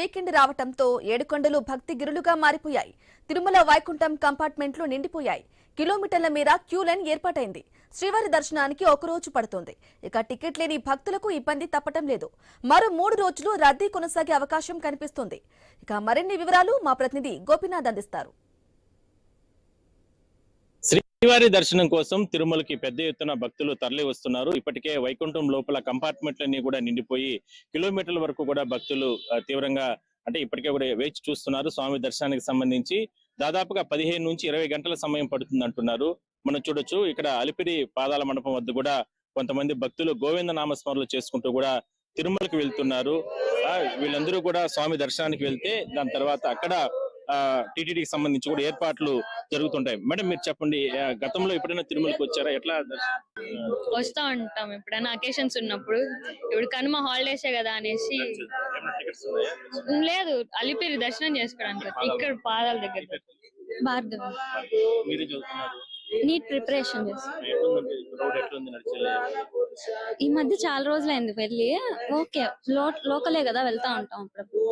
Weekend రావటంతో ఏడుకొండలు భక్తి గిరులుగా మారిపోయాయి. తిరుమల వైకుంఠం కంపార్ట్మెంట్లు నిండిపోయాయి. కిలోమీటర్ల మేర క్యూ లైన్ ఏర్పాటైంది. శ్రీవారి దర్శనానికి ఒక రోజు పడుతోంది. ఇక టికెట్ లేని భక్తులకు ఇబ్బంది తప్పటం లేదు. మరో 3 రోజులు రద్దీ కొనసాగే అవకాశం కనిపిస్తుంది. ఇక మరిన్ని వివరాలు మా ప్రతినిధి గోపినాథ్ అందిస్తారు. శ్రీవారి దర్శనం కోసం తిరుమలకి పెద్ద ఎత్తున భక్తులు తరలి వస్తున్నారు. ఇప్పటికే వైకుంఠం లోపల కంపార్ట్మెంట్లన్నీ కూడా నిండిపోయి కిలోమీటర్ల వరకు కూడా భక్తులు తీవ్రంగా ఇప్పటికే కూడా వేచి చూస్తున్నారు. స్వామి దర్శనానికి సంబంధించి దాదాపుగా 15 నుంచి 20 గంటల సమయం పడుతుంది అంటున్నారు. మనం చూడొచ్చు ఇక్కడ అలిపిరి పాదాల మండపం వద్ద కూడా కొంతమంది భక్తులు గోవింద నామస్మరణలు చేసుకుంటూ కూడా తిరుమలకి వెళ్తున్నారు. వీళ్ళందరూ కూడా స్వామి దర్శనానికి వెళ్తే దాని తర్వాత అక్కడ టీటీడీకి సంబంధించి కూడా ఏర్పాట్లు జరుగుతుంటాయి. మేడం మీరు చెప్పండి, గతంలో ఎప్పుడైనా తిరుమలకి వచ్చారా? ఎట్లా వస్తా ఉంటాం ఎప్పుడైనా అకేషన్స్ ఉన్నప్పుడు. ఇప్పుడు కనుమ హాలిడేసే కదా అనేసి లేదు, అలిపిరి దర్శనం చేసుకోవడానికి ఇక్కడ పాదాల దగ్గర. భార్గవి నీట్ ప్రిపరేషన్ ఈ మధ్య చాలా రోజులైంది వెళ్ళి. ఓకే, లోకలే కదా, వెళ్తా ఉంటాం అప్పుడప్పుడు.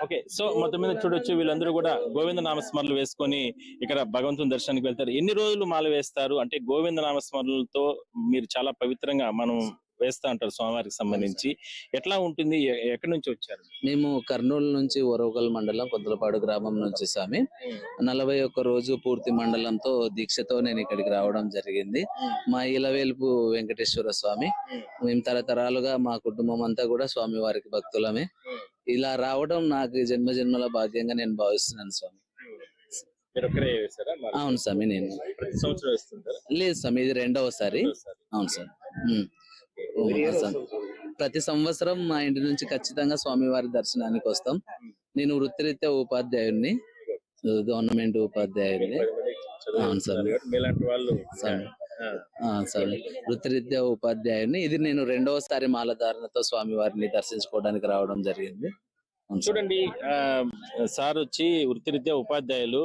ఓకే, సో మొత్తం మీద చూడొచ్చు వీళ్ళందరూ కూడా గోవింద నామస్మరణలు వేసుకొని ఇక్కడ భగవంతుని దర్శనానికి వెళ్తారు. ఎన్ని రోజులు మాల వేస్తారు అంటే గోవింద నామస్మరణలతో మీరు చాలా పవిత్రంగా మనం వేస్తా ఉంటారు స్వామివారికి సంబంధించి. ఎట్లా ఉంటుంది? ఎక్కడి నుంచి వచ్చారు? మేము కర్నూలు నుంచి ఒరవకల్ మండలం కొత్తలపాడు గ్రామం నుంచి స్వామి 41 రోజు పూర్తి మండలంతో దీక్షతో నేను ఇక్కడికి రావడం జరిగింది. మా ఇలవేల్పు వెంకటేశ్వర స్వామి. మేము తరతరాలుగా మా కుటుంబం అంతా కూడా స్వామి వారికి భక్తులమే. ఇలా రావడం నాకు జన్మజన్మల భాగ్యంగా నేను భావిస్తున్నాను స్వామి. అవును స్వామి, నేను లేదు స్వామి, ఇది 2వసారి. అవును సార్. ప్రతి సంవత్సరం మా ఇంటి నుంచి ఖచ్చితంగా స్వామివారి దర్శనానికి వస్తాం. నేను వృత్తిరీత్యా ఉపాధ్యాయుడిని, గవర్నమెంట్ ఉపాధ్యాయుడిని. అవును సార్, వృత్తిరీత్యా ఉపాధ్యాయుడిని. ఇది నేను 2వసారి మాలధారణతో స్వామివారిని దర్శించుకోవడానికి రావడం జరిగింది. చూడండి, సార్ వచ్చి వృత్తిరీత్యా ఉపాధ్యాయులు.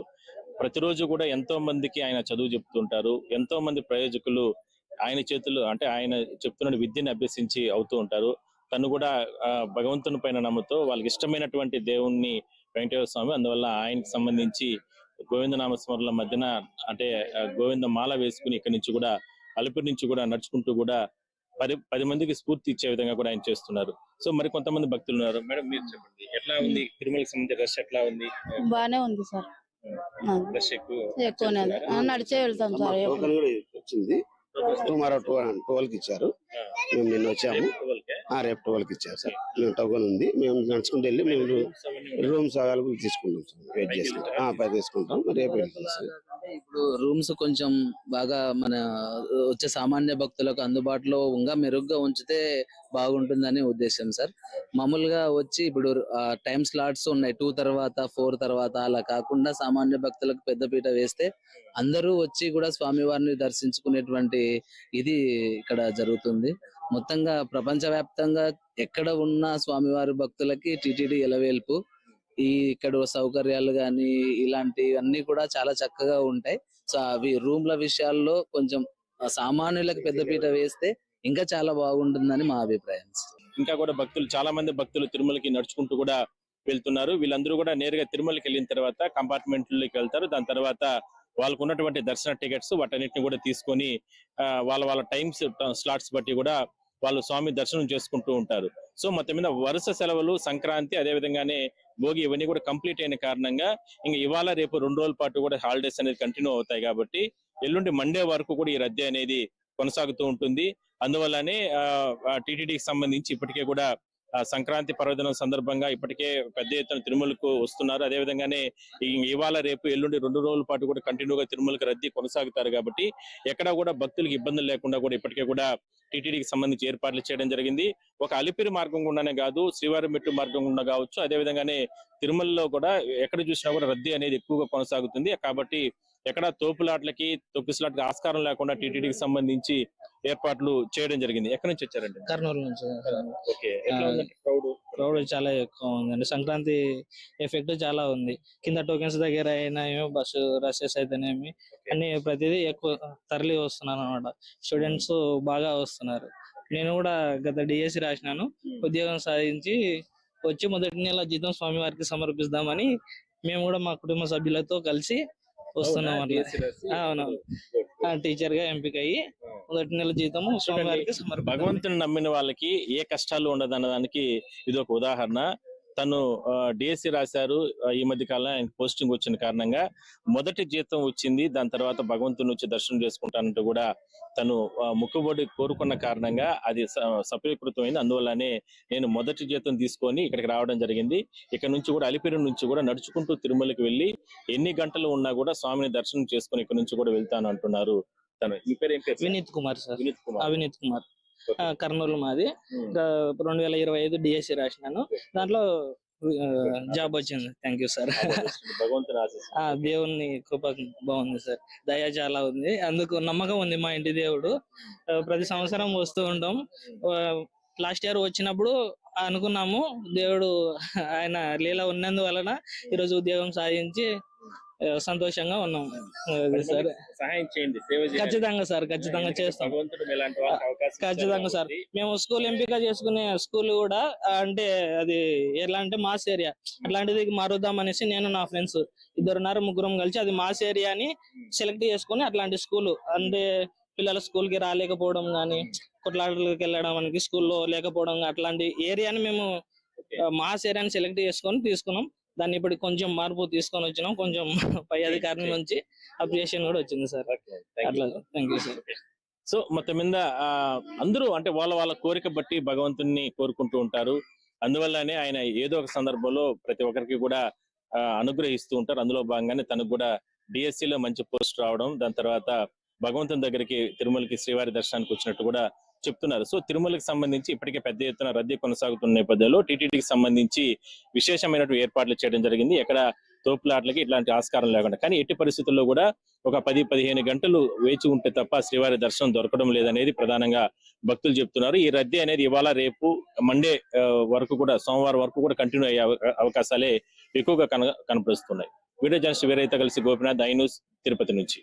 ప్రతిరోజు కూడా ఎంతో మందికి ఆయన చదువు చెప్తుంటారు. ఎంతో మంది ప్రయోజకులు ఆయన చేతులు ఆయన చెప్తున్న విద్యను అభ్యసించి అవుతూ ఉంటారు. తను కూడా భగవంతుని పైన నమ్మతో వాళ్ళకి ఇష్టమైనటువంటి దేవుణ్ణి వెంకటేశ్వర స్వామి. అందువల్ల ఆయనకి సంబంధించి గోవింద నామస్మరణల మధ్యన గోవింద మాల వేసుకుని ఇక్కడి నుంచి కూడా అలిపిరి నుంచి కూడా నడుచుకుంటూ కూడా 10 మందికి స్ఫూర్తి ఇచ్చే విధంగా కూడా ఆయన చేస్తున్నారు. సో మరి కొంతమంది భక్తులు ఉన్నారు. మేడం మీరు చెప్పండి, ఎట్లా ఉంది తిరుమలకి సంబంధించి రష్ ఎట్లా ఉంది? బానే ఉంది సార్, రష్ ఎక్కువనే నడిచే వెళ్తాం సార్. వచ్చింది టుమారో 12కి ఇచ్చారు. మేము నిన్న వచ్చాము. రేపు 12కి ఇచ్చారు సార్. మేము టోకెన్ ఉంది, మేము నడుచుకుంటూ వెళ్ళి మేము రూమ్స్ తీసుకుంటాం సార్. వెయిట్ చేసుకుంటాం, పై తీసుకుంటాం. రేపు వెళ్తాం సార్. ఇప్పుడు రూమ్స్ కొంచెం బాగా మన వచ్చే సామాన్య భక్తులకు అందుబాటులో ఇంకా మెరుగ్గా ఉంచితే బాగుంటుందని ఉద్దేశం సార్. మామూలుగా వచ్చి ఇప్పుడు టైం స్లాట్స్ ఉన్నాయి, 2 తర్వాత 4 తర్వాత, అలా కాకుండా సామాన్య భక్తులకు పెద్దపీట వేస్తే అందరూ వచ్చి కూడా స్వామివారిని దర్శించుకునేటువంటి ఇది ఇక్కడ జరుగుతుంది. మొత్తంగా ప్రపంచవ్యాప్తంగా ఎక్కడ ఉన్న స్వామివారి భక్తులకి టిటిడి ఎలవేల్పు. ఇక్కడ సౌకర్యాలు గాని ఇలాంటివన్నీ కూడా చాలా చక్కగా ఉంటాయి. సో అవి రూమ్ల విషయాల్లో కొంచెం సామాన్యులకు పెద్దపీట వేస్తే ఇంకా చాలా బాగుంటుందని మా అభిప్రాయం. ఇంకా కూడా భక్తులు, చాలా మంది భక్తులు తిరుమలకి నడుచుకుంటూ కూడా వెళ్తున్నారు. వీళ్ళందరూ కూడా నేరుగా తిరుమలకి వెళ్ళిన తర్వాత కంపార్ట్మెంట్లోకి వెళ్తారు. దాని తర్వాత వాళ్ళకు ఉన్నటువంటి దర్శన టికెట్స్ వాటన్నిటిని కూడా తీసుకొని వాళ్ళ టైమ్స్ స్లాట్స్ బట్టి కూడా వాళ్ళు స్వామి దర్శనం చేసుకుంటూ ఉంటారు. సో మొత్తం మీద వరుస సెలవులు, సంక్రాంతి, అదే విధంగానే భోగి, ఇవన్నీ కూడా కంప్లీట్ అయిన కారణంగా ఇంకా ఇవాళ రేపు 2 రోజుల పాటు కూడా హాలిడేస్ అనేది కంటిన్యూ అవుతాయి. కాబట్టి ఎల్లుండి మండే వరకు కూడా ఈ రద్దీ అనేది కొనసాగుతూ ఉంటుంది. అందువల్లనే టీటీడీకి సంబంధించి ఇప్పటికే కూడా సంక్రాంతి పర్వదినం సందర్భంగా ఇప్పటికే పెద్ద ఎత్తున తిరుమలకు వస్తున్నారు. అదే విధంగానే ఇవాళ రేపు ఎల్లుండి 2 రోజుల పాటు కూడా కంటిన్యూగా తిరుమలకు రద్దీ కొనసాగుతారు. కాబట్టి ఎక్కడా కూడా భక్తులకు ఇబ్బందులు లేకుండా కూడా ఇప్పటికే కూడా టీటీడీకి సంబంధించి ఏర్పాట్లు చేయడం జరిగింది. ఒక అలిపిరి మార్గం గుండానే కాదు, శ్రీవారి మెట్టు మార్గం గుండా కావచ్చు, అదే విధంగానే తిరుమలలో కూడా ఎక్కడ చూసినా కూడా రద్దీ అనేది ఎక్కువగా కొనసాగుతుంది. కాబట్టి ఎక్కడ తోపులాట్లకి, తొక్కిసలాట్లకి ఆస్కారం లేకుండా టీటీడీకి సంబంధించి ఏర్పాట్లు చేయడం జరిగింది. ఎక్కడి నుంచి వచ్చారండి? కర్నూలు నుంచి. క్రౌడ్ చాలా ఎక్కువ ఉందండి. సంక్రాంతి ఎఫెక్ట్ చాలా ఉంది. కింద టోకెన్స్ దగ్గర అయినా బస్సు రషెస్ అయితేనేమి అన్ని ప్రతిదీ ఎక్కువ తరలి వస్తున్నాను అనమాట. స్టూడెంట్స్ బాగా వస్తున్నారు. నేను కూడా గత డిఎస్సి రాసినాను. ఉద్యోగం సాధించి వచ్చి మొదటి నెల జీతం స్వామివారికి సమర్పిస్తామని మేము కూడా మా కుటుంబ సభ్యులతో కలిసి వస్తున్నాం అట్లా. అవునవును, టీచర్ గా ఎంపిక అయ్యి మొదటి నెల జీతము స్వామివారికి సమర్పిస్తాం. భగవంతుని నమ్మిన వాళ్ళకి ఏ కష్టాలు ఉండదన్నదానికి ఇది ఒక ఉదాహరణ. తను డిఎస్సి రాశారు. ఈ మధ్య కాలంలో ఆయన పోస్టింగ్ వచ్చిన కారణంగా మొదటి జీతం వచ్చింది. దాని తర్వాత భగవంతుని వచ్చి దర్శనం చేసుకుంటానంటూ కూడా తను మొక్కుబడి కోరుకున్న కారణంగా అది సఫలీకృతమైంది. అందువల్లనే నేను మొదటి జీతం తీసుకొని ఇక్కడికి రావడం జరిగింది. ఇక్కడ నుంచి కూడా అలిపిరి నుంచి కూడా నడుచుకుంటూ తిరుమలకి వెళ్ళి ఎన్ని గంటలు ఉన్నా కూడా స్వామిని దర్శనం చేసుకుని ఇక్కడ నుంచి కూడా వెళ్తాను అంటున్నారు. తను మీ పేరు ఏం పేరు? వినీత్ కుమార్ సార్. వినీత్ కుమార్. అవినీత్ కుమార్. కర్నూలు మాది. 2025 డిఎస్సి రాసినాను. దాంట్లో జాబ్ వచ్చింది. Thank you sir. భగవంతుని ఆశీస్సులు. దేవుని కృప బాగుంది సార్. దయ చాలా ఉంది. అందుకు నమ్మకం ఉంది మా ఇంటి దేవుడు. ప్రతి సంవత్సరం వస్తూ ఉంటాం. లాస్ట్ ఇయర్ వచ్చినప్పుడు అనుకున్నాము, దేవుడు ఆయన లీల ఉన్నందువలన ఈరోజు ఉద్యోగం సాధించి సంతోషంగా ఉన్నాం. సార్ సహాయం చేయండి, సేవ చేయండి. ఖచ్చితంగా సార్, ఖచ్చితంగా చేస్తాం. భగవంతుడు మీలాంటి వాళ్ళకి అవకాశం ఖచ్చితంగా సార్. మేము స్కూల్ ఎంపిక చేసుకునే స్కూల్ కూడా అంటే అది ఎలా అంటే మాస్ ఏరియా, అట్లాంటిది మారుద్దాం అనేసి నేను నా ఫ్రెండ్స్ 2-3 కలిసి అది మాస్ ఏరియా అని సెలెక్ట్ చేసుకుని అట్లాంటి స్కూల్ అంటే పిల్లలు స్కూల్ కి రాలేకపోవడం కానీ, కొట్లాటలకు వెళ్ళడం మనకి స్కూల్లో లేకపోవడం, అట్లాంటి ఏరియాని మేము మాస్ ఏరియాని సెలెక్ట్ చేసుకొని తీసుకున్నాం. దాన్ని ఇప్పుడు కొంచెం మార్పు తీసుకొని వచ్చినాం. కొంచెం పై అధికారుల నుంచి అప్రిషియేషన్ కూడా వచ్చింది సార్. అట్లా థ్యాంక్ యూ సార్. సో మొత్తం మీద అందరూ అంటే వాళ్ళ కోరిక బట్టి భగవంతుని కోరుకుంటూ ఉంటారు. అందువల్లనే ఆయన ఏదో ఒక సందర్భంలో ప్రతి ఒక్కరికి కూడా అనుగ్రహిస్తూ ఉంటారు. అందులో భాగంగానే తనకు కూడా డిఎస్సి లో మంచి పోస్ట్ రావడం, దాని తర్వాత భగవంతుని దగ్గరికి తిరుమలకి శ్రీవారి దర్శనానికి వచ్చినట్టు కూడా చెప్తున్నారు. సో తిరుమలకి సంబంధించి ఇప్పటికే పెద్ద ఎత్తున రద్దీ కొనసాగుతున్న నేపథ్యంలో టీటీడీకి సంబంధించి విశేషమైనటువంటి ఏర్పాట్లు చేయడం జరిగింది. ఎక్కడ తోపులాట్లకి ఇట్లాంటి ఆస్కారం లేకుండా. కానీ ఎట్టి పరిస్థితుల్లో కూడా ఒక 10-15 గంటలు వేచి ఉంటే తప్ప శ్రీవారి దర్శనం దొరకడం లేదనేది ప్రధానంగా భక్తులు చెప్తున్నారు. ఈ రద్దీ అనేది ఇవాళ రేపు మండే వరకు కూడా, సోమవారం వరకు కూడా కంటిన్యూ అయ్యే అవకాశాలే ఎక్కువగా కనపరుస్తున్నాయి. వీడియో జర్నలిస్ట్ వీరైతే కలిసి గోపినాథ్, ఐ న్యూస్, తిరుపతి నుంచి.